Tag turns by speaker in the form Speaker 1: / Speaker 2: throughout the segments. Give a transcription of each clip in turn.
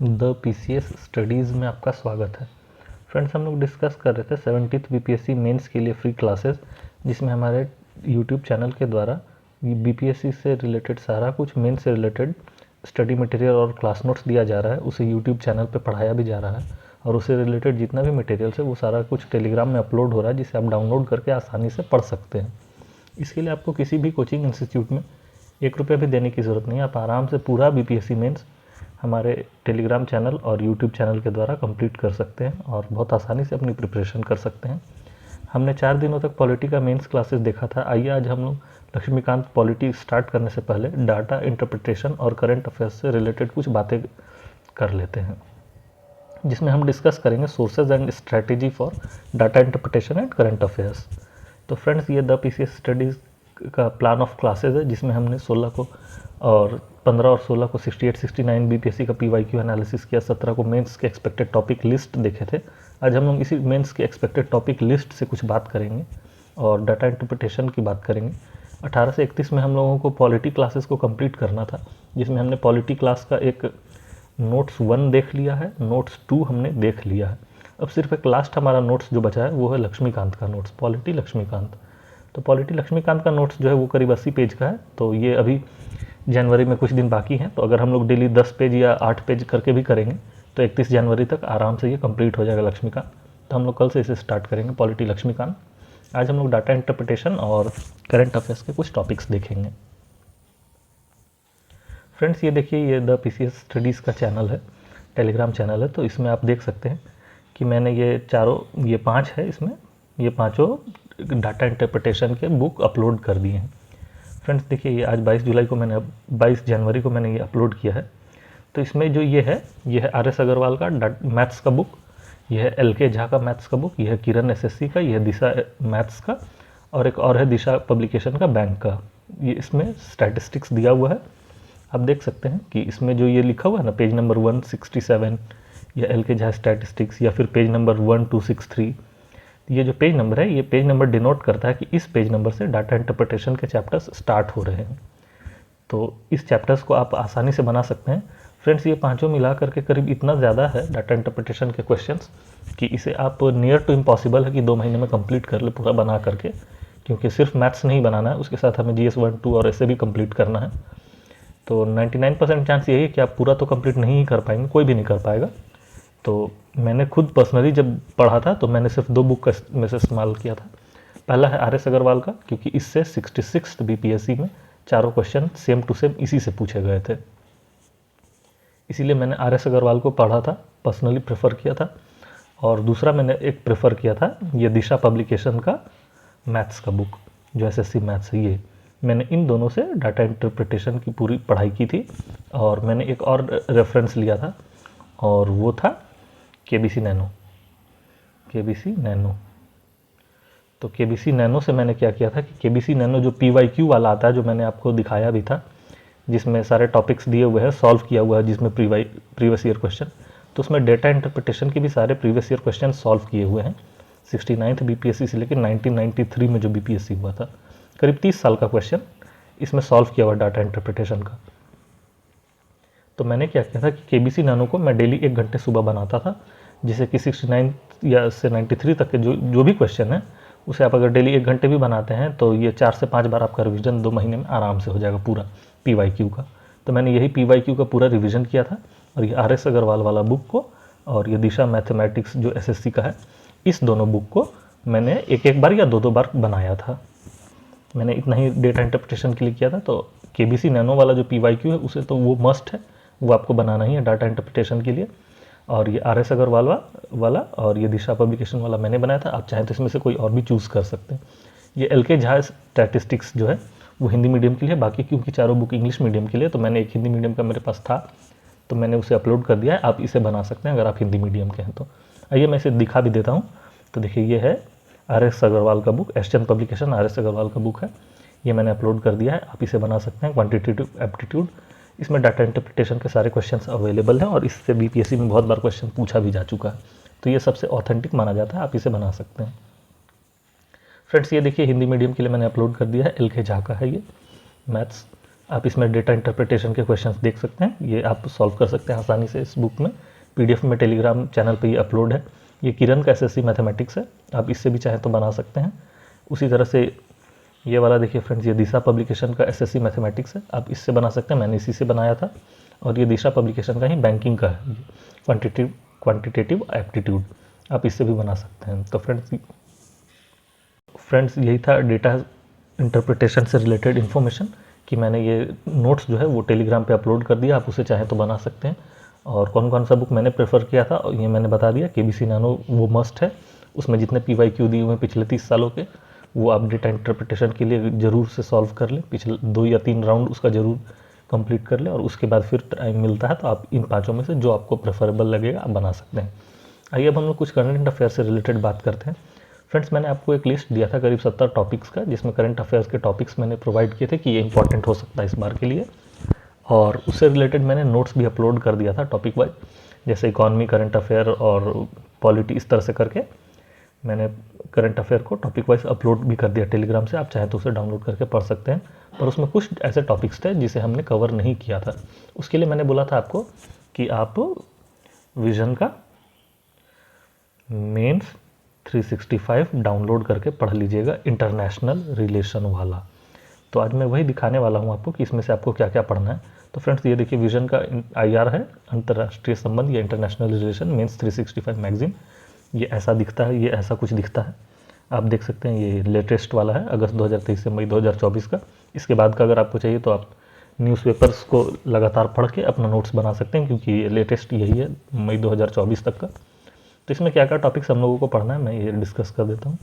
Speaker 1: The PCS studies में आपका स्वागत है। फ्रेंड्स, हम लोग डिस्कस कर रहे थे 70th बीपीएससी मेंस के लिए फ्री क्लासेस, जिसमें हमारे यूट्यूब चैनल के द्वारा बीपीएससी से रिलेटेड सारा कुछ मेंस से रिलेटेड स्टडी मटेरियल और क्लास नोट्स दिया जा रहा है। उसे यूट्यूब चैनल पे पढ़ाया भी जा रहा है और उससे रिलेटेड जितना भी मटेरियल्स है वो सारा कुछ टेलीग्राम में अपलोड हो रहा है, जिसे आप डाउनलोड करके आसानी से पढ़ सकते हैं। इसके लिए आपको किसी भी कोचिंग इंस्टीट्यूट में 1 रुपया भी देने की ज़रूरत नहीं है। आप आराम से पूरा बीपीएससी मेंस हमारे टेलीग्राम चैनल और यूट्यूब चैनल के द्वारा कंप्लीट कर सकते हैं और बहुत आसानी से अपनी प्रिपरेशन कर सकते हैं। हमने 4 दिनों तक पॉलिटी का मेंस क्लासेस देखा था। आइए आज हम लोग लक्ष्मीकांत पॉलिटी स्टार्ट करने से पहले डाटा इंटरप्रिटेशन और करंट अफेयर्स से रिलेटेड कुछ बातें कर लेते हैं, जिसमें हम डिस्कस करेंगे sources and strategy for data interpretation and current affairs. तो फ्रेंड्स, ये द पीसीएस स्टडीज़ का प्लान ऑफ क्लासेज है, जिसमें हमने 16 को और 15 और 16 को 68-69 बीपीएससी का पीवाईक्यू एनालिसिस किया। 17 को मेंस के एक्सपेक्टेड टॉपिक लिस्ट देखे थे। आज हम लोग इसी मेंस के एक्सपेक्टेड टॉपिक लिस्ट से कुछ बात करेंगे और डाटा इंटरप्रिटेशन की बात करेंगे। 18 से 31 में हम लोगों को पॉलिटी क्लासेस को कंप्लीट करना था, जिसमें हमने पॉलिटी क्लास का एक नोट्स 1 देख लिया है, नोट्स 2 हमने देख लिया है। अब सिर्फ एक लास्ट हमारा नोट्स जो बचा है वो है लक्ष्मीकांत का नोट्स, पॉलिटी लक्ष्मीकांत। तो पॉलिटी लक्ष्मीकांत का नोट्स जो है वो करीब 80 पेज का है। तो ये अभी जनवरी में कुछ दिन बाकी हैं, तो अगर हम लोग डेली 10 पेज या 8 पेज करके भी करेंगे तो 31 जनवरी तक आराम से ये कंप्लीट हो जाएगा लक्ष्मीकांत। तो हम लोग कल से इसे स्टार्ट करेंगे पॉलिटी लक्ष्मीकांत। आज हम लोग डाटा इंटरप्रिटेशन और करंट अफेयर्स के कुछ टॉपिक्स देखेंगे। फ्रेंड्स, ये देखिए, ये द पीसीएस स्टडीज़ का चैनल है, टेलीग्राम चैनल है। तो इसमें आप देख सकते हैं कि मैंने ये 5 है, इसमें ये पाँचों डाटा इंटरप्रिटेशन के बुक अपलोड कर दिए हैं। फ्रेंड्स देखिए, ये आज 22 जनवरी को मैंने ये अपलोड किया है। तो इसमें जो ये है आर.एस. अग्रवाल का मैथ्स का बुक, ये है एल.के. झा का मैथ्स का बुक, ये है किरण एसएससी का, ये है दिशा मैथ्स का, और एक और है दिशा पब्लिकेशन का बैंक का। ये इसमें स्टैटिस्टिक्स दिया हुआ है। आप देख सकते हैं कि इसमें जो ये लिखा हुआ है ना, पेज नंबर 167 या एल.के. झा स्टैटिस्टिक्स, या फिर पेज नंबर 1263, ये जो पेज नंबर है, ये पेज नंबर डिनोट करता है कि इस पेज नंबर से डाटा इंटरप्रिटेशन के चैप्टर्स स्टार्ट हो रहे हैं। तो इस चैप्टर्स को आप आसानी से बना सकते हैं। फ्रेंड्स, ये पांचों मिला करके करीब इतना ज़्यादा है डाटा इंटरप्रिटेशन के क्वेश्चंस कि इसे आप नियर टू इम्पॉसिबल है कि 2 महीने में कंप्लीट कर ले पूरा बना करके, क्योंकि सिर्फ मैथ्स नहीं बनाना है, उसके साथ हमें GS 1, 2 और ऐसे भी कंप्लीट करना है। तो 99% चांस यही है कि आप पूरा तो कंप्लीट नहीं ही कर पाएंगे, कोई भी नहीं कर पाएगा। तो मैंने खुद पर्सनली जब पढ़ा था तो मैंने सिर्फ 2 बुक में से इस्तेमाल किया था। पहला है आर.एस. अग्रवाल का, क्योंकि इससे 66 बीपीएससी में चारों क्वेश्चन सेम टू सेम इसी से पूछे गए थे, इसीलिए मैंने आर.एस. अग्रवाल को पढ़ा था, पर्सनली प्रेफर किया था। और दूसरा मैंने एक प्रेफर किया था ये दिशा पब्लिकेशन का मैथ्स का बुक, जो एसएससी मैथ्स है। ये मैंने इन दोनों से डाटा इंटरप्रिटेशन की पूरी पढ़ाई की थी। और मैंने एक और रेफरेंस लिया था, और वो था केबीसी नैनो। तो केबीसी नैनो से मैंने क्या किया था कि केबीसी नैनो जो पीवाईक्यू वाला आता है, जो मैंने आपको दिखाया भी था, जिसमें सारे टॉपिक्स दिए हुए हैं, सॉल्व किया हुआ है, जिसमें प्रीवियस ईयर क्वेश्चन, तो उसमें डेटा इंटरप्रिटेशन के भी सारे प्रीवियस ईयर क्वेश्चन सॉल्व किए हुए हैं। 69th बीपीएससी से लेकर 1993 में जो बीपीएससी हुआ था, करीब 30 साल का क्वेश्चन इसमें सॉल्व किया हुआ डाटा इंटरप्रिटेशन का। तो मैंने क्या किया था कि केबीसी नैनो को मैं डेली 1 घंटे सुबह बनाता था, जिससे कि 69 या से 93 तक के जो भी क्वेश्चन है, उसे आप अगर डेली 1 घंटे भी बनाते हैं तो ये 4 से 5 बार आपका रिवीजन 2 महीने में आराम से हो जाएगा पूरा पीवाईक्यू का। तो मैंने यही पीवाईक्यू का पूरा रिवीजन किया था, और ये आर.एस. अग्रवाल वाला बुक को और ये दिशा मैथमेटिक्स जो एसएससी का है, इस दोनों बुक को मैंने एक बार या 2 बार बनाया था। मैंने इतना ही डेटा इंटरप्रिटेशन के लिए किया था। तो केबीसी नैनो वाला जो पीवाईक्यू है, उसे तो वो मस्ट है, वो आपको बनाना ही है डाटा इंटरप्रिटेशन के लिए। और ये आर.एस. अग्रवाल वाला और ये दिशा पब्लिकेशन वाला मैंने बनाया था। आप चाहें तो इसमें से कोई और भी चूज़ कर सकते हैं। ये एल.के. झा स्टैटिस्टिक्स जो है वो हिंदी मीडियम के लिए, बाकी क्योंकि चारों बुक इंग्लिश मीडियम के लिए, तो मैंने एक हिंदी मीडियम का मेरे पास था, तो मैंने उसे अपलोड कर दिया है। आप इसे बना सकते हैं अगर आप हिंदी मीडियम के हैं तो। आइए मैं इसे दिखा भी देता हूँ। तो देखिए, ये है आर.एस. अग्रवाल का बुक, एसचंद पब्लिकेशन आर.एस. अग्रवाल का बुक है, ये मैंने अपलोड कर दिया है। आप इसे बना सकते हैं। क्वांटिटेटिव एप्टीट्यूड, इसमें डाटा इंटरप्रिटेशन के सारे क्वेश्चंस अवेलेबल हैं, और इससे बीपीएससी में बहुत बार क्वेश्चन पूछा भी जा चुका है। तो ये सबसे ऑथेंटिक माना जाता है, आप इसे बना सकते हैं। फ्रेंड्स, ये देखिए, हिंदी मीडियम के लिए मैंने अपलोड कर दिया है, एल.के. झा का है ये मैथ्स। आप इसमें डेटा इंटरप्रिटेशन के क्वेश्चंस देख सकते हैं, ये आप सॉल्व कर सकते हैं आसानी से इस बुक में। पीडीएफ में टेलीग्राम चैनल पे ये अपलोड है। ये किरण का एसएससी मैथमेटिक्स है, आप इससे भी चाहें तो बना सकते हैं। उसी तरह से ये वाला देखिए फ्रेंड्स, ये दिशा पब्लिकेशन का एसएससी मैथमेटिक्स है, आप इससे बना सकते हैं, मैंने इसी से बनाया था। और ये दिशा पब्लिकेशन का ही बैंकिंग का है, क्वांटिटेटिव एप्टीट्यूड, आप इससे भी बना सकते हैं। तो फ्रेंड्स यही था डेटा इंटरप्रिटेशन से रिलेटेड इन्फॉर्मेशन, कि मैंने ये नोट्स जो है वो टेलीग्राम पे अपलोड कर दिया, आप उसे चाहें तो बना सकते हैं। और कौन कौन सा बुक मैंने प्रेफर किया था ये मैंने बता दिया। केबीसी नैनो वो मस्ट है, उसमें जितने PYQ दिए हुए हैं पिछले 30 सालों के, वो आप डेटा इंटरप्रिटेशन के लिए ज़रूर से सॉल्व कर लें, पिछले 2 या 3 राउंड उसका ज़रूर कंप्लीट कर लें। और उसके बाद फिर टाइम मिलता है तो आप इन 5 में से जो आपको प्रेफरेबल लगेगा आप बना सकते हैं। आइए अब हम लोग कुछ करंट अफेयर से रिलेटेड बात करते हैं। फ्रेंड्स मैंने आपको एक लिस्ट दिया था करीब 70 टॉपिक्स का, जिसमें करंट अफेयर्स के टॉपिक्स मैंने प्रोवाइड किए थे कि ये इंपॉर्टेंट हो सकता है इस बार के लिए। और उससे रिलेटेड मैंने नोट्स भी अपलोड कर दिया था टॉपिक वाइज, जैसे इकॉनमी, करंट अफेयर और पॉलिटी, इस तरह से करके मैंने करंट अफेयर को टॉपिक वाइज अपलोड भी कर दिया टेलीग्राम से, आप चाहें तो उसे डाउनलोड करके पढ़ सकते हैं। पर उसमें कुछ ऐसे टॉपिक्स थे जिसे हमने कवर नहीं किया था। उसके लिए मैंने बोला था आपको कि आप विजन का मेंस 365 डाउनलोड करके पढ़ लीजिएगा, इंटरनेशनल रिलेशन वाला। तो आज मैं वही दिखाने वाला हूँ आपको कि इसमें से आपको क्या क्या पढ़ना है। तो फ्रेंड्स ये देखिए, विजन का IR है, अंतर्राष्ट्रीय संबंध या इंटरनेशनल रिलेशन, मेंस 365 मैगजीन। ये ऐसा दिखता है, ये ऐसा कुछ दिखता है, आप देख सकते हैं। ये लेटेस्ट वाला है, अगस्त 2023 से मई 2024 का। इसके बाद का अगर आपको चाहिए तो आप न्यूज़पेपर्स को लगातार पढ़ के अपना नोट्स बना सकते हैं, क्योंकि ये लेटेस्ट यही है मई 2024 तक का। तो इसमें क्या क्या टॉपिक्स हम लोगों को पढ़ना है मैं ये डिस्कस कर देता हूँ।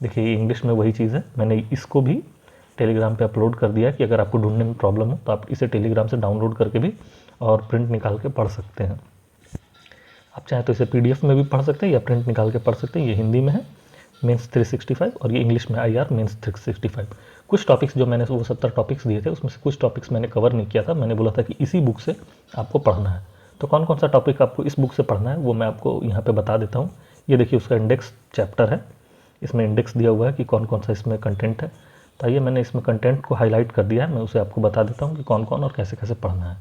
Speaker 1: देखिए इंग्लिश में वही चीज़ है, मैंने इसको भी टेलीग्राम पे अपलोड कर दिया कि अगर आपको ढूंढने में प्रॉब्लम हो तो आप इसे टेलीग्राम से डाउनलोड करके भी और प्रिंट निकाल के पढ़ सकते हैं। आप चाहें तो इसे PDF में भी पढ़ सकते हैं या प्रिंट निकाल के पढ़ सकते हैं। ये हिंदी में है मेंस 365 और ये इंग्लिश में IR मेंस 365। कुछ टॉपिक्स जो मैंने वो 70 टॉपिक्स दिए थे उसमें से कुछ टॉपिक्स मैंने कवर नहीं किया था, मैंने बोला था कि इसी बुक से आपको पढ़ना है। तो कौन कौन सा टॉपिक आपको इस बुक से पढ़ना है वो मैं आपको यहाँ पे बता देता हूँ। ये देखिए उसका इंडेक्स चैप्टर है, इसमें इंडेक्स दिया हुआ है कि कौन कौन सा इसमें कंटेंट है। तो आइए मैंने इसमें कंटेंट को हाईलाइट कर दिया है, मैं उसे आपको बता देता हूँ कि कौन कौन और कैसे कैसे पढ़ना है।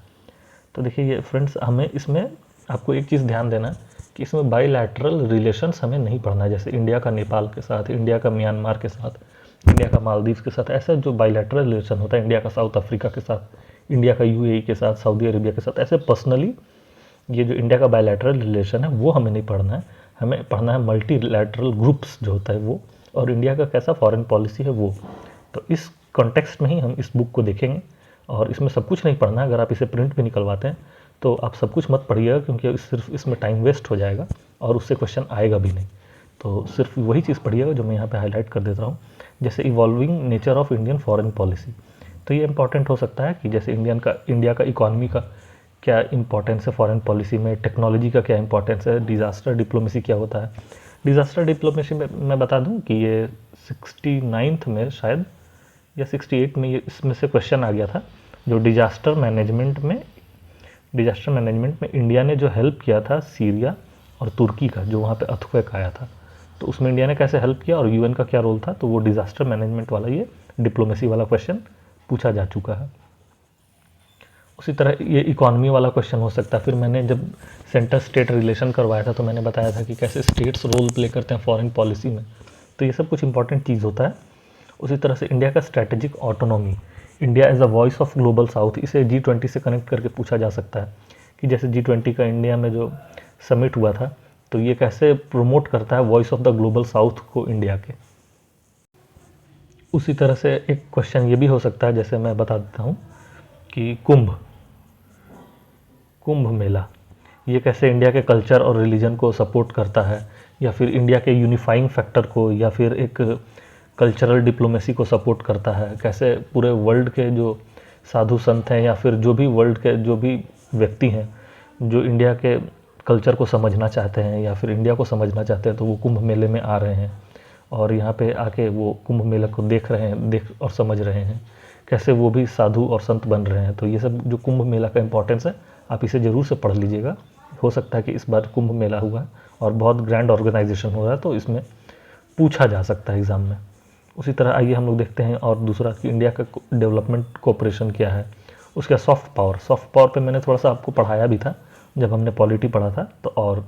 Speaker 1: तो देखिए ये फ्रेंड्स, हमें इसमें आपको एक चीज़ ध्यान देना है कि इसमें बाईलैटरल रिलेशंस हमें नहीं पढ़ना है, जैसे इंडिया का नेपाल के साथ, इंडिया का म्यांमार के साथ, इंडिया का मालदीव के साथ। ऐसा जो बाईलैटरल रिलेशन होता है, इंडिया का साउथ अफ्रीका के साथ, इंडिया का UAE के साथ, सऊदी अरेबिया के साथ, ऐसे पर्सनली ये जो इंडिया का बायलैटरल रिलेशन है वो हमें नहीं पढ़ना है। हमें पढ़ना है मल्टीलैटरल ग्रुप्स जो होता है वो, और इंडिया का कैसा फॉरेन पॉलिसी है वो। तो इस कॉन्टेक्स्ट में ही हम इस बुक को देखेंगे और इसमें सब कुछ नहीं पढ़ना है। अगर आप इसे प्रिंट भी निकलवाते हैं तो आप सब कुछ मत पढ़िएगा, क्योंकि सिर्फ इसमें टाइम वेस्ट हो जाएगा और उससे क्वेश्चन आएगा भी नहीं। तो सिर्फ वही चीज़ पढ़िएगा जो मैं यहाँ पे हाईलाइट कर देता हूँ, जैसे evolving nature of Indian foreign policy. तो ये इंपॉर्टेंट हो सकता है कि जैसे इंडिया का इकॉनमी का क्या इंपॉर्टेंस है फॉरेन पॉलिसी में, टेक्नोलॉजी का क्या इंपॉर्टेंस है, डिज़ास्टर डिप्लोमेसी क्या होता है। डिज़ास्टर डिप्लोमेसी में मैं बता दूं कि ये 69th में शायद या 68 में ये इसमें से क्वेश्चन आ गया था, जो डिज़ास्टर मैनेजमेंट में इंडिया ने जो हेल्प किया था सीरिया और तुर्की का, जो वहाँ पे अर्थक्वेक आया था, तो उसमें इंडिया ने कैसे हेल्प किया और UN का क्या रोल था। तो वो डिज़ास्टर मैनेजमेंट वाला ये डिप्लोमेसी वाला क्वेश्चन पूछा जा चुका है। उसी तरह ये इकॉनमी वाला क्वेश्चन हो सकता है। फिर मैंने जब सेंटर स्टेट रिलेशन करवाया था तो मैंने बताया था कि कैसे स्टेट्स रोल प्ले करते हैं फॉरेन पॉलिसी में, तो ये सब कुछ इंपॉर्टेंट चीज़ होता है। उसी तरह से इंडिया का strategic autonomy, India as a voice of global south, इसे G20 से कनेक्ट करके पूछा जा सकता है कि जैसे G20 का इंडिया में जो समिट हुआ था तो ये कैसे प्रमोट करता है voice of the global south को इंडिया के। उसी तरह से एक क्वेश्चन ये भी हो सकता है, जैसे मैं बता देता हूँ कि कुंभ मेला ये कैसे इंडिया के कल्चर और रिलीजन को सपोर्ट करता है, या फिर इंडिया के यूनिफाइंग फैक्टर को, या फिर एक कल्चरल डिप्लोमेसी को सपोर्ट करता है। कैसे पूरे वर्ल्ड के जो साधु संत हैं या फिर जो भी वर्ल्ड के जो भी व्यक्ति हैं जो इंडिया के कल्चर को समझना चाहते हैं या फिर इंडिया को समझना चाहते हैं, तो वो कुंभ मेले में आ रहे हैं और यहाँ पे आके वो कुंभ मेला को देख और समझ रहे हैं, कैसे वो भी साधु और संत बन रहे हैं। तो ये सब जो कुंभ मेला का इंपॉर्टेंस है, आप इसे ज़रूर से पढ़ लीजिएगा। हो सकता है कि इस बार कुंभ मेला हुआ है और बहुत ग्रैंड ऑर्गेनाइजेशन हो रहा है, तो इसमें पूछा जा सकता है एग्ज़ाम में। उसी तरह आइए हम लोग देखते हैं और दूसरा कि इंडिया का डेवलपमेंट कोऑपरेशन क्या है। उसका सॉफ्ट पावर पे मैंने थोड़ा सा आपको पढ़ाया भी था जब हमने पॉलिटी पढ़ा था, तो और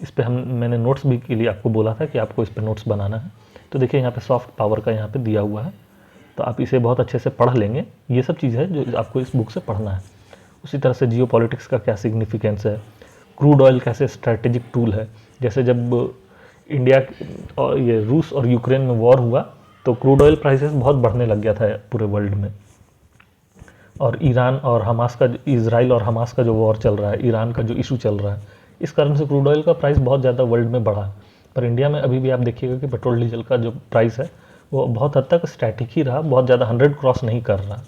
Speaker 1: इस पे मैंने नोट्स भी के लिए आपको बोला था कि आपको इस पे नोट्स बनाना है। तो देखिए यहाँ पे सॉफ्ट पावर का यहाँ पे दिया हुआ है, तो आप इसे बहुत अच्छे से पढ़ लेंगे। ये सब चीज़ है जो आपको इस बुक से पढ़ना है। उसी तरह से जियो पॉलिटिक्स का क्या सिग्निफिकेंस है, क्रूड ऑयल कैसे स्ट्रैटेजिक टूल है। जैसे जब इंडिया और ये रूस और यूक्रेन में वॉर हुआ तो क्रूड ऑयल प्राइसेस बहुत बढ़ने लग गया था पूरे वर्ल्ड में। और ईरान और हमास का, इजराइल और हमास का जो वॉर चल रहा है, ईरान का जो इशू चल रहा है, इस कारण से क्रूड ऑयल का प्राइस बहुत ज़्यादा वर्ल्ड में बढ़ा। पर इंडिया में अभी भी आप देखिएगा कि पेट्रोल डीजल का जो प्राइस है वो बहुत हद तक स्टैटिक ही रहा, बहुत ज़्यादा 100 क्रॉस नहीं कर रहा।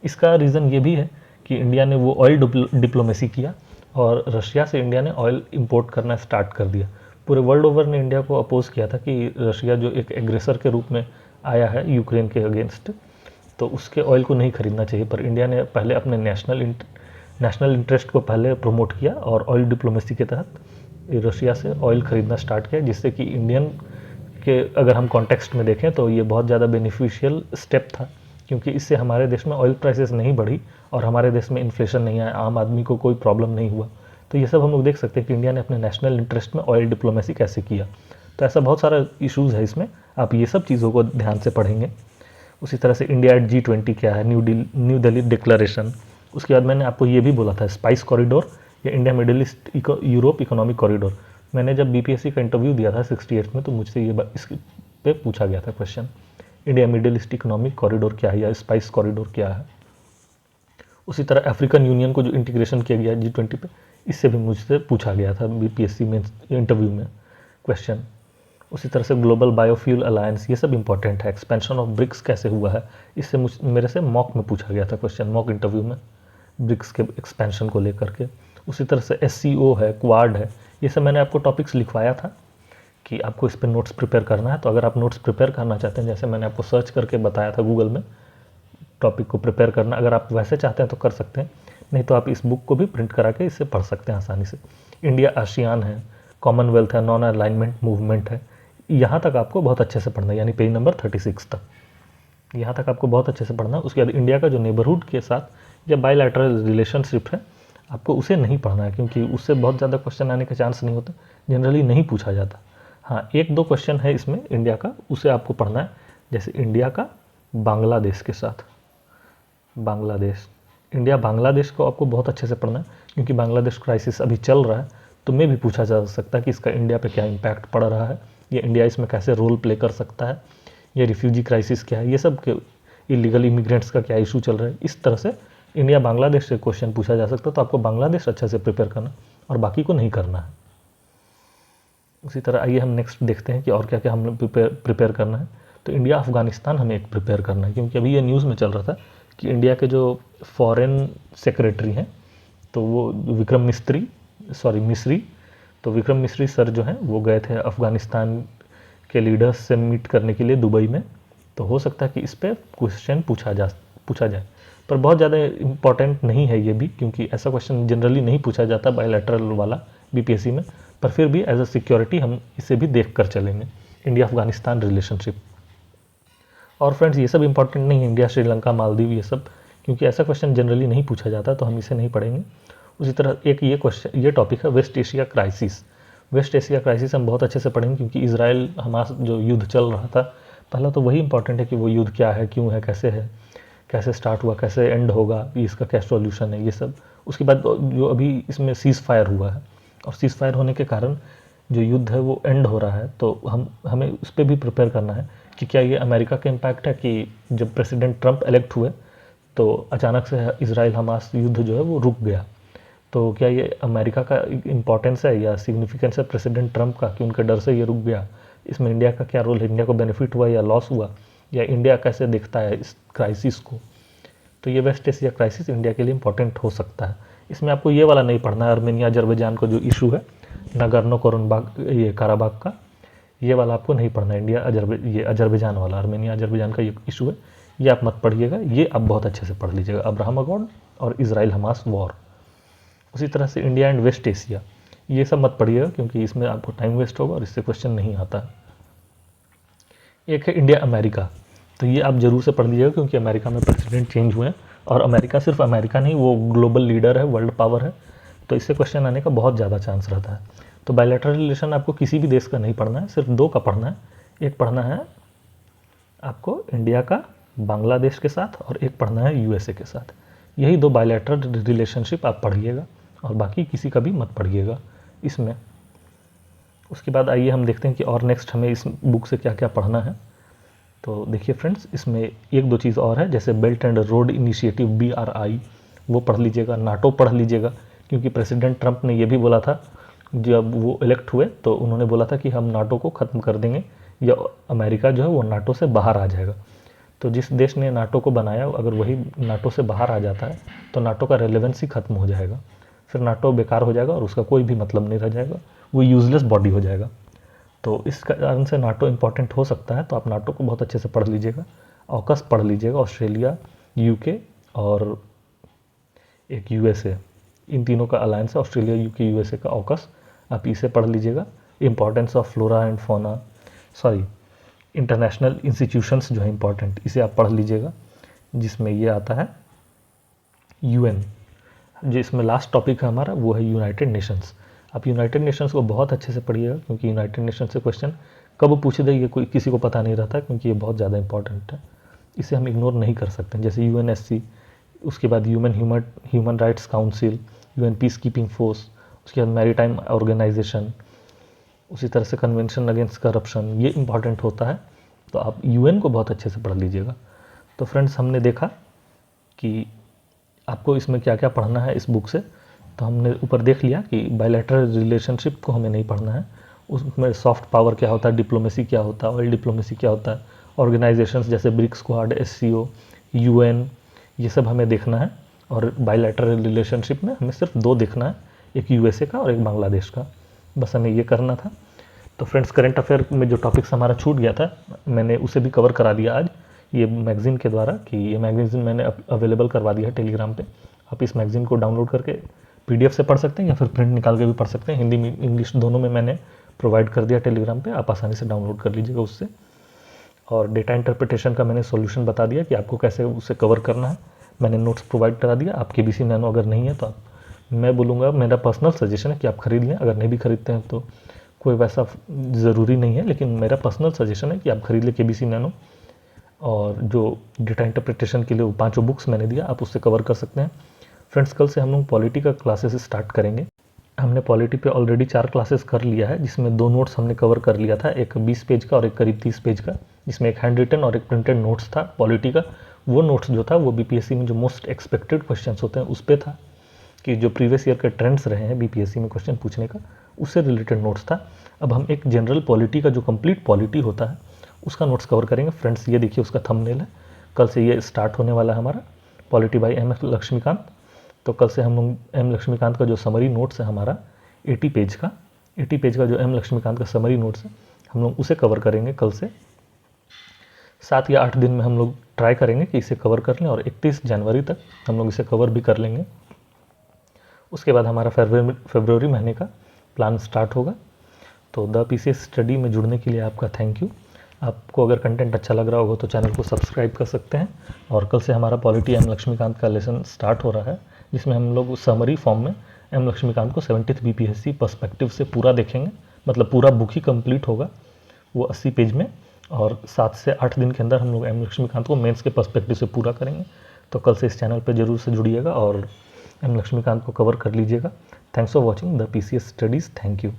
Speaker 1: इसका रीज़न ये भी है कि इंडिया ने वो ऑयल डिप्लोमेसी किया और रशिया से इंडिया ने ऑयल इंपोर्ट करना स्टार्ट कर दिया। पूरे वर्ल्ड ओवर ने इंडिया को अपोज किया था कि रशिया जो एक एग्रेसर के रूप में आया है यूक्रेन के अगेंस्ट, तो उसके ऑयल को नहीं खरीदना चाहिए। पर इंडिया ने पहले अपने नेशनल इंटरेस्ट को पहले प्रमोट किया और ऑयल डिप्लोमेसी के तहत रशिया से ऑयल खरीदना स्टार्ट किया, जिससे कि इंडियन के अगर हम कॉन्टेक्स्ट में देखें तो ये बहुत ज़्यादा बेनिफिशियल स्टेप था, क्योंकि इससे हमारे देश में ऑयल प्राइसेस नहीं बढ़ी और हमारे देश में इन्फ्लेशन नहीं आया, आम आदमी को कोई प्रॉब्लम नहीं हुआ। तो ये सब हम लोग देख सकते हैं कि इंडिया ने अपने नेशनल इंटरेस्ट में ऑयल डिप्लोमेसी कैसे किया। तो ऐसा बहुत सारा इशूज़ है इसमें, आप ये सब चीज़ों को ध्यान से पढ़ेंगे। उसी तरह से इंडिया एट G20 क्या है, न्यू दिल्ली डिक्लेरेशन। उसके बाद मैंने आपको ये भी बोला था स्पाइस कॉरिडोर या India middle east Europe economic corridor. मैंने जब बीपीएससी का इंटरव्यू दिया था 68 में, तो मुझसे ये इस पे पूछा गया था question, India middle east economic corridor क्या है या स्पाइस कॉरिडोर क्या है। उसी तरह अफ्रीकन यूनियन को जो इंटीग्रेशन किया गया G20 पे, इससे भी मुझसे पूछा गया था बीपीएससी में इंटरव्यू में क्वेश्चन। उसी तरह से ग्लोबल बायोफ्यूल अलायंस, ये सब इंपॉर्टेंट है। एक्सपेंशन ऑफ ब्रिक्स कैसे हुआ है, इससे मेरे से मॉक में पूछा गया था क्वेश्चन, मॉक इंटरव्यू में, ब्रिक्स के एक्सपेंशन को लेकर के। उसी तरह से SCO है, क्वाड है, ये सब मैंने आपको टॉपिक्स लिखवाया था कि आपको इस पर नोट्स प्रिपेयर करना है। तो अगर आप नोट्स प्रिपेयर करना चाहते हैं, जैसे मैंने आपको सर्च करके बताया था गूगल में टॉपिक को प्रिपेयर करना, अगर आप वैसे चाहते हैं तो कर सकते हैं, नहीं तो आप इस बुक को भी प्रिंट करा के इससे पढ़ सकते हैं आसानी से। इंडिया आसियान है, कॉमनवेल्थ है, नॉन अलाइनमेंट मूवमेंट है, यहाँ तक आपको बहुत अच्छे से पढ़ना है, यानी पेज नंबर 36 तक, यहाँ तक आपको बहुत अच्छे से पढ़ना है। उसके बाद इंडिया का जो नेबरहुड के साथ या बायलैटरल रिलेशनशिप है, आपको उसे नहीं पढ़ना है, क्योंकि उससे बहुत ज़्यादा क्वेश्चन आने के चांस नहीं होते, जनरली नहीं पूछा जाता। हाँ, एक दो क्वेश्चन है इसमें इंडिया का, उसे आपको पढ़ना है। जैसे इंडिया का बांग्लादेश के साथ, बांग्लादेश, इंडिया बांग्लादेश को आपको बहुत अच्छे से पढ़ना है, क्योंकि बांग्लादेश क्राइसिस अभी चल रहा है, तो में भी पूछा जा सकता है कि इसका इंडिया पे क्या इम्पैक्ट पड़ रहा है, ये इंडिया इसमें कैसे रोल प्ले कर सकता है, ये रिफ्यूजी क्राइसिस क्या है, ये सब के इलीगल इमिग्रेंट्स का क्या इशू चल रहा है। इस तरह से इंडिया बांग्लादेश से क्वेश्चन पूछा जा सकता है, तो आपको बांग्लादेश अच्छे से प्रिपेयर करना और बाकी को नहीं करना है। उसी तरह आइए हम नेक्स्ट देखते हैं कि और क्या क्या हम लोग प्रिपेयर करना है। तो इंडिया अफगानिस्तान हमें एक प्रिपेयर करना है, क्योंकि अभी ये न्यूज़ में चल रहा था कि इंडिया के जो फॉरेन सेक्रेटरी हैं, तो वो विक्रम मिस्री, तो विक्रम मिस्री सर जो हैं वो गए थे अफ़गानिस्तान के लीडर्स से मीट करने के लिए दुबई में। तो हो सकता है कि इस पर क्वेश्चन पूछा जाए, पर बहुत ज़्यादा इम्पॉर्टेंट नहीं है ये भी, क्योंकि ऐसा क्वेश्चन जनरली नहीं पूछा जाता बायलैटरल वाला बीपीएससी में। पर फिर भी एज अ सिक्योरिटी हम इसे भी देख कर चलेंगे, इंडिया अफगानिस्तान रिलेशनशिप। और फ्रेंड्स, ये सब इंपॉर्टेंट नहीं है, इंडिया श्रीलंका मालदीव ये सब, क्योंकि ऐसा क्वेश्चन जनरली नहीं पूछा जाता, तो हम इसे नहीं पढ़ेंगे। उसी तरह एक ये टॉपिक है West Asia crisis. West Asia crisis हम बहुत अच्छे से पढ़ेंगे, क्योंकि इजराइल हमास जो युद्ध चल रहा था, पहला तो वही इंपॉर्टेंट है कि वो युद्ध क्या है, क्यों है, कैसे स्टार्ट हुआ, कैसे एंड होगा, इसका क्या सॉल्यूशन है, ये सब। उसके बाद जो अभी इसमें सीज़ फायर हुआ है, और सीज़ फायर होने के कारण जो युद्ध है वो एंड हो रहा है, तो हमें उस पर भी प्रिपेयर करना है कि क्या ये अमेरिका का इम्पैक्ट है कि जब प्रेसिडेंट ट्रंप इलेक्ट हुए तो अचानक से इजराइल हमास युद्ध जो है वो रुक गया। तो क्या ये अमेरिका का इम्पोर्टेंस है या सिग्निफिकेंस है प्रेसिडेंट ट्रंप का कि उनके डर से ये रुक गया? इसमें इंडिया का क्या रोल है, इंडिया को बेनिफिट हुआ या लॉस हुआ, या इंडिया कैसे देखता है इस क्राइसिस को? तो ये वेस्ट एशिया क्राइसिस इंडिया के लिए इंपॉर्टेंट हो सकता है। इसमें आपको ये वाला नहीं पढ़ना है, आर्मेनिया अजरबैजान का जो इशू है नागोर्नो काराबाग का, ये वाला आपको नहीं पढ़ना है। ये अजरबैजान वाला, आर्मेनिया अजरबैजान का ये इशू है, ये आप मत पढ़िएगा, ये आप बहुत अच्छे से पढ़ लीजिएगा, अब्राहम अकॉर्ड और इजराइल हमास वॉर। उसी तरह से इंडिया एंड वेस्ट एशिया, ये सब मत पढ़िएगा, क्योंकि इसमें आपको टाइम वेस्ट होगा और इससे क्वेश्चन नहीं आता। एक है इंडिया अमेरिका। तो ये आप जरूर से पढ़ लीजिएगा क्योंकि अमेरिका में प्रेसिडेंट चेंज हुए हैं और अमेरिका सिर्फ अमेरिका नहीं, वो ग्लोबल लीडर है, वर्ल्ड पावर है, तो इससे क्वेश्चन आने का बहुत ज़्यादा चांस रहता है। तो बायलैटरल रिलेशन आपको किसी भी देश का नहीं पढ़ना है, सिर्फ दो का पढ़ना है। एक पढ़ना है आपको इंडिया का बांग्लादेश के साथ और एक पढ़ना है यूएसए के साथ। यही दो बायलैटरल रिलेशनशिप आप पढ़िएगा और बाकी किसी का भी मत पढ़िएगा इसमें। उसके बाद आइए हम देखते हैं कि और नेक्स्ट हमें इस बुक से क्या क्या पढ़ना है। तो देखिए फ्रेंड्स, इसमें एक दो चीज़ और है, जैसे belt and road initiative BRI, वो पढ़ लीजिएगा। नाटो पढ़ लीजिएगा क्योंकि प्रेसिडेंट ट्रंप ने ये भी बोला था जब वो इलेक्ट हुए, तो उन्होंने बोला था कि हम नाटो को ख़त्म कर देंगे या अमेरिका जो है वो नाटो से बाहर आ जाएगा। तो जिस देश ने नाटो को बनाया अगर वही नाटो से बाहर आ जाता है तो नाटो का रेलेवेंसी ख़त्म हो जाएगा, फिर नाटो बेकार हो जाएगा और उसका कोई भी मतलब नहीं रह जाएगा, वो यूजलेस बॉडी हो जाएगा। तो इस कारण से नाटो इंपॉर्टेंट हो सकता है, तो आप नाटो को बहुत अच्छे से पढ़ लीजिएगा। ऑकस पढ़ लीजिएगा, ऑस्ट्रेलिया, यूके और एक यूएसए, इन तीनों का अलायंस है, ऑस्ट्रेलिया, यूके, यूएसए का ऑकस, आप इसे पढ़ लीजिएगा। Importance of flora and fauna, sorry international institutions जो है इंपॉर्टेंट, इसे आप पढ़ लीजिएगा, जिसमें ये आता है UN। जो इसमें लास्ट टॉपिक है हमारा वो है यूनाइटेड नेशंस। आप यूनाइटेड नेशंस को बहुत अच्छे से पढ़िएगा क्योंकि यूनाइटेड नेशन से क्वेश्चन कब पूछ दे ये कोई किसी को पता नहीं रहता, क्योंकि ये बहुत ज़्यादा इंपॉर्टेंट है, इसे हम इग्नोर नहीं कर सकते। जैसे UNSC, उसके बाद human rights council, UN peace keeping force, उसके बाद मैरीटाइम ऑर्गेनाइजेशन, उसी तरह से कन्वेंशन अगेंस्ट करप्शन, ये इंपॉर्टेंट होता है। तो आप UN को बहुत अच्छे से पढ़ लीजिएगा। तो फ्रेंड्स, हमने देखा कि आपको इसमें क्या क्या पढ़ना है इस बुक से। तो हमने ऊपर देख लिया कि बायलैटरल रिलेशनशिप को हमें नहीं पढ़ना है, उसमें सॉफ्ट पावर क्या होता है, डिप्लोमेसी क्या होता है, ऑयल डिप्लोमेसी क्या होता है, ऑर्गेनाइजेशंस जैसे ब्रिक्स स्क्वाड, SCO, UN, ये सब हमें देखना है। और बायलैटरल रिलेशनशिप में हमें सिर्फ दो देखना है, एक USA का और एक बांग्लादेश का, बस हमें ये करना था। तो फ्रेंड्स, करंट अफेयर में जो टॉपिक्स हमारा छूट गया था मैंने उसे भी कवर करा दिया आज ये मैगज़ीन के द्वारा, कि ये मैगज़ीन मैंने अवेलेबल करवा दिया है टेलीग्राम पे। आप इस मैगज़ीन को डाउनलोड करके PDF से पढ़ सकते हैं या फिर प्रिंट निकाल के भी पढ़ सकते हैं, हिंदी में इंग्लिश दोनों में मैंने प्रोवाइड कर दिया टेलीग्राम पे, आप आसानी से डाउनलोड कर लीजिएगा उससे। और डेटा इंटरप्रिटेशन का मैंने सॉल्यूशन बता दिया कि आपको कैसे उसे कवर करना है, मैंने नोट्स प्रोवाइड करा दिया। आप KBC नैनो अगर नहीं है तो आप, मैं बोलूँगा मेरा पर्सनल सजेशन है कि आप खरीद लें, अगर नहीं भी खरीदते हैं तो कोई वैसा ज़रूरी नहीं है, लेकिन मेरा पर्सनल सजेशन है कि आप खरीद लें KBC नैनो। और जो डेटा इंटरप्रिटेशन के लिए वो 5 बुक्स मैंने दिया, आप उससे कवर कर सकते हैं। फ्रेंड्स, कल से हम लोग पॉलिटी का क्लासेस स्टार्ट करेंगे। हमने पॉलिटी पे ऑलरेडी 4 क्लासेस कर लिया है, जिसमें 2 नोट्स हमने कवर कर लिया था, एक 20 पेज का और एक करीब 30 पेज का, जिसमें एक हैंड रिटन और एक प्रिंटेड नोट्स था पॉलिटी का। वो नोट्स जो था वो BPSC में जो मोस्ट एक्सपेक्टेड क्वेश्चंस होते हैं उस पर था, कि जो प्रीवियस ईयर के ट्रेंड्स रहे हैं BPSC में क्वेश्चन पूछने का, उससे रिलेटेड नोट्स था। अब हम एक जनरल पॉलिटी का जो कंप्लीट पॉलिटी होता है उसका नोट्स कवर करेंगे। फ्रेंड्स, ये देखिए उसका थंबनेल है, कल से ये स्टार्ट होने वाला है हमारा पॉलिटी बाय M लक्ष्मीकांत। तो कल से हम लोग M लक्ष्मीकांत का जो समरी नोट्स है हमारा 80 पेज का जो M लक्ष्मीकांत का समरी नोट्स है, हम लोग उसे कवर करेंगे कल से। 7 या 8 दिन में हम लोग ट्राई करेंगे कि इसे कवर कर लें और 31 जनवरी तक हम लोग इसे कवर भी कर लेंगे। उसके बाद हमारा फरवरी महीने का प्लान स्टार्ट होगा। तो द PCS स्टडी में जुड़ने के लिए आपका थैंक यू। आपको अगर कंटेंट अच्छा लग रहा होगा तो चैनल को सब्सक्राइब कर सकते हैं। और कल से हमारा पॉलिटी M लक्ष्मीकांत का लेसन स्टार्ट हो रहा है, जिसमें हम लोग समरी फॉर्म में M लक्ष्मीकांत को 70th BPSC पर्सपेक्टिव से पूरा देखेंगे, मतलब पूरा बुक ही कंप्लीट होगा वो 80 पेज में, और 7 से 8 दिन के अंदर हम लोग M लक्ष्मीकांत को मेंस के पर्सपेक्टिव से पूरा करेंगे। तो कल से इस चैनल पर जरूर से जुड़िएगा और M लक्ष्मीकांत को कवर कर लीजिएगा। Thanks for watching the PCS studies. Thank you.